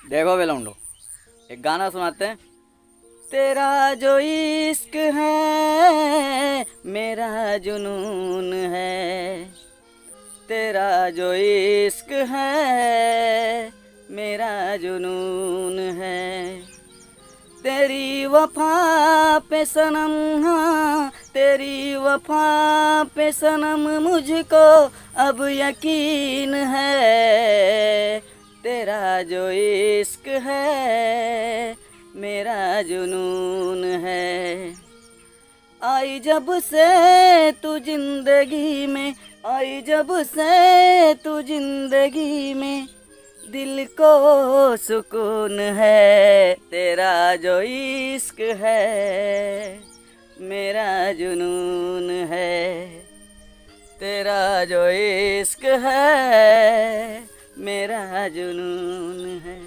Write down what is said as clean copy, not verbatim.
देखो बेलौंडो, एक गाना सुनाते हैं। तेरा जो इश्क है मेरा जुनून है, तेरा जो इश्क है मेरा जुनून है। तेरी वफा पे सनम, हाँ तेरी वफा पे सनम मुझको अब यकीन है। तेरा जो इश्क है मेरा जुनून है। आई जब से तू जिंदगी में, आई जब से तू जिंदगी में, दिल को सुकून है। तेरा जो इश्क है मेरा जुनून है, तेरा जो इश्क है मेरा जुनून है।